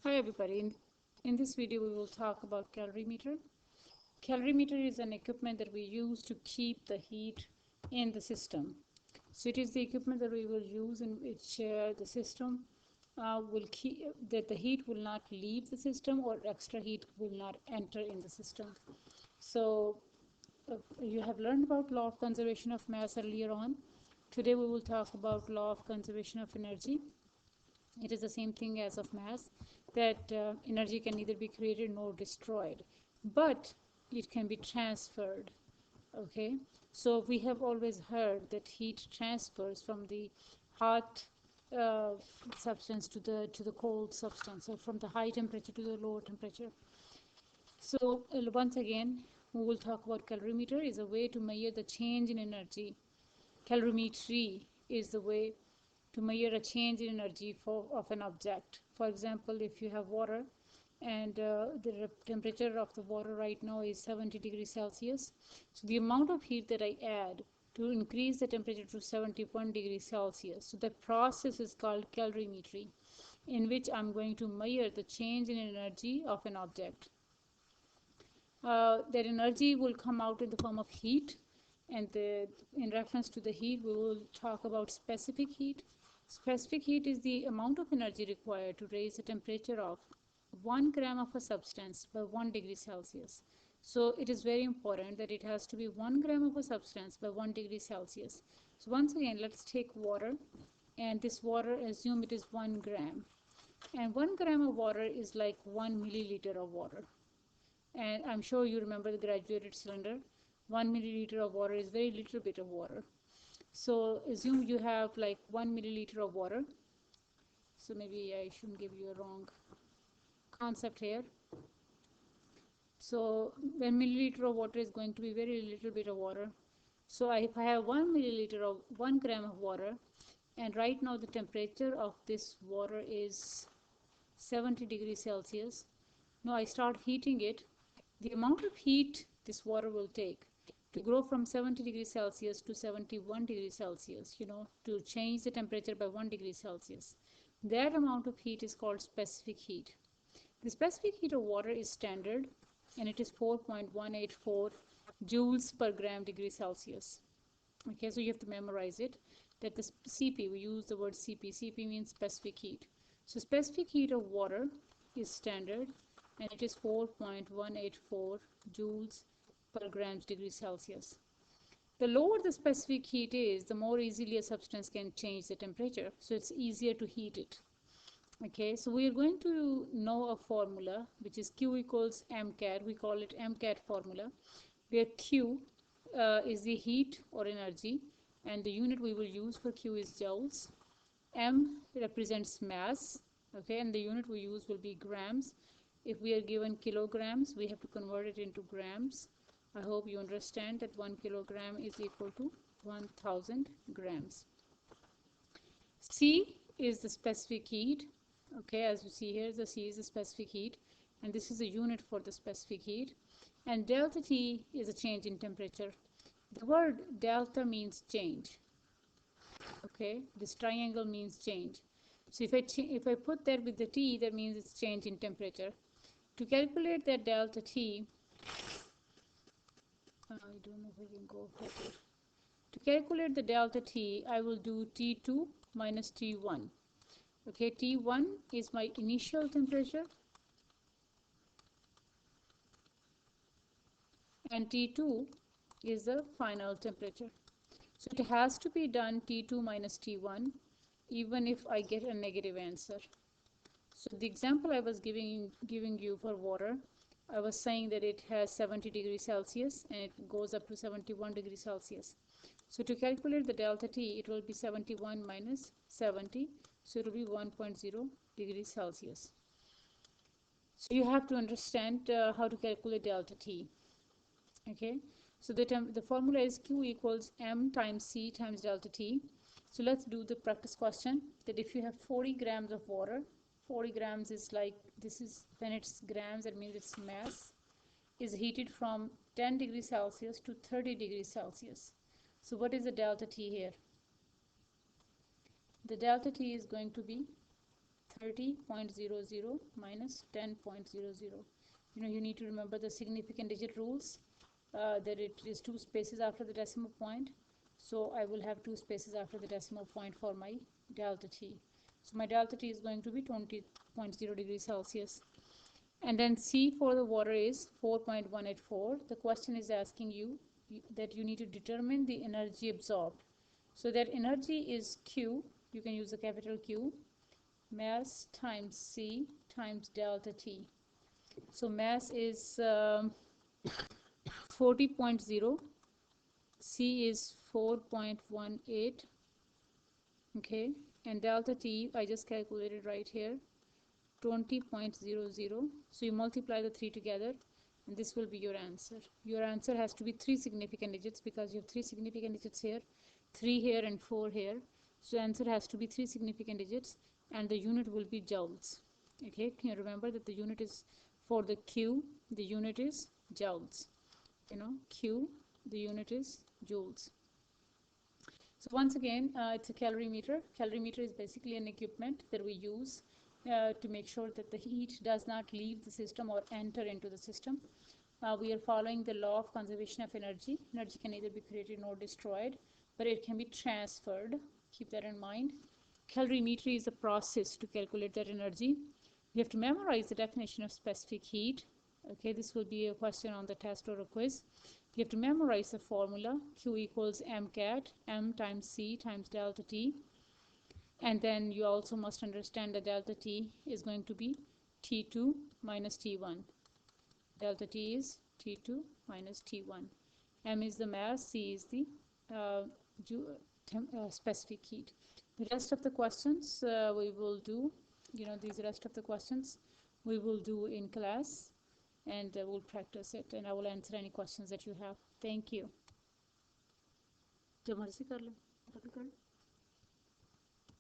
Hi everybody. In this video we will talk about calorimeter. Calorimeter is an equipment that we use to keep the heat in the system. So it is the equipment that we will use in which the system will keep that the heat will not leave the system or extra heat will not enter in the system. So you have learned about law of conservation of mass earlier on. Today we will talk about law of conservation of energy. It is the same thing as of mass, that energy can neither be created nor destroyed, but it can be transferred. Okay, so we have always heard that heat transfers from the hot uh, substance to the cold substance, or from the high temperature to the lower temperature. So once again, we will talk about calorimeter is a way to measure the change in energy. Calorimetry is the way to measure a change in energy of an object. For example, if you have water and the temperature of the water right now is 70 degrees Celsius, so the amount of heat that I add to increase the temperature to 71 degrees Celsius, so the process is called calorimetry, in which I'm going to measure the change in energy of an object. That energy will come out in the form of heat, and in reference to the heat we will talk about specific heat. Specific heat is the amount of energy required to raise the temperature of 1 gram of a substance by 1 degree Celsius. So it is very important that it has to be 1 gram of a substance by 1 degree Celsius. So once again, let's take water, and this water, assume it is 1 gram, and 1 gram of water is like 1 milliliter of water. And I'm sure you remember the graduated cylinder. 1 milliliter of water is very little bit of water. So assume you have like 1 milliliter of water. So maybe I shouldn't give you a wrong concept here. So 1 milliliter of water is going to be very little bit of water. So if I have 1 milliliter of 1 gram of water, and right now the temperature of this water is 70 degrees Celsius. Now I start heating it. The amount of heat this water will take to grow from 70 degrees Celsius to 71 degrees Celsius, to change the temperature by 1 degree Celsius. That amount of heat is called specific heat. The specific heat of water is standard, and it is 4.184 joules per gram degree Celsius. Okay, so you have to memorize it, that the CP, we use the word CP. CP means specific heat. So specific heat of water is standard, and it is 4.184 joules per grams degree Celsius. The lower the specific heat is, the more easily a substance can change the temperature, so it's easier to heat it. Okay, so we are going to know a formula which is Q equals MCAT. We call it MCAT formula, where Q is the heat or energy, and the unit we will use for Q is joules. M represents mass, okay, and the unit we use will be grams. If we are given kilograms, we have to convert it into grams. I hope you understand that 1 kilogram is equal to 1000 grams. C is the specific heat. Okay, as you see here, the C is the specific heat, and this is the unit for the specific heat. And delta T is a change in temperature. The word delta means change. Okay, this triangle means change. So if I put that with the T, that means it's change in temperature. To calculate that delta T, I don't know if I can go further. To calculate the delta T, I will do T2 minus T1. Okay, T1 is my initial temperature, and T2 is the final temperature. So it has to be done T2 minus T1, even if I get a negative answer. So the example I was giving you for water, I was saying that it has 70 degrees Celsius and it goes up to 71 degrees Celsius. So to calculate the delta T, it will be 71 minus 70, so it will be 1.0 degrees Celsius. So you have to understand how to calculate delta T. Okay, so the formula is Q equals M times C times delta T. So let's do the practice question, that if you have 40 grams of water, 40 grams is like, this is, when it's grams, that means its mass is heated from 10 degrees Celsius to 30 degrees Celsius. So what is the delta T here? The delta T is going to be 30.00 minus 10.00. You need to remember the significant digit rules, that it is two spaces after the decimal point. So I will have two spaces after the decimal point for my delta T. So my delta T is going to be 20.0 degrees Celsius. And then C for the water is 4.184. The question is asking you that you need to determine the energy absorbed. So that energy is Q. You can use a capital Q. Mass times C times delta T. So mass is 40.0. C is 4.18. Okay. And delta T, I just calculated right here, 20.00. So you multiply the three together and this will be your answer. Your answer has to be three significant digits because you have three significant digits here, 3 here and 4 here. So answer has to be three significant digits and the unit will be joules. Okay, can you remember that the unit is for the Q, the unit is joules. Q, the unit is joules. So once again, it's a calorimeter. Calorimeter is basically an equipment that we use to make sure that the heat does not leave the system or enter into the system. We are following the law of conservation of energy. Energy can neither be created nor destroyed, but it can be transferred. Keep that in mind. Calorimetry is a process to calculate that energy. You have to memorize the definition of specific heat. Okay, this will be a question on the test or a quiz. You have to memorize the formula. Q equals mcat, m times C times delta T. And then you also must understand that delta T is going to be T2 minus T1. Delta T is T2 minus T1. M is the mass, C is the specific heat. The rest of the questions we will do, these rest of the questions we will do in class, and we'll practice it, and I will answer any questions that you have. Thank you.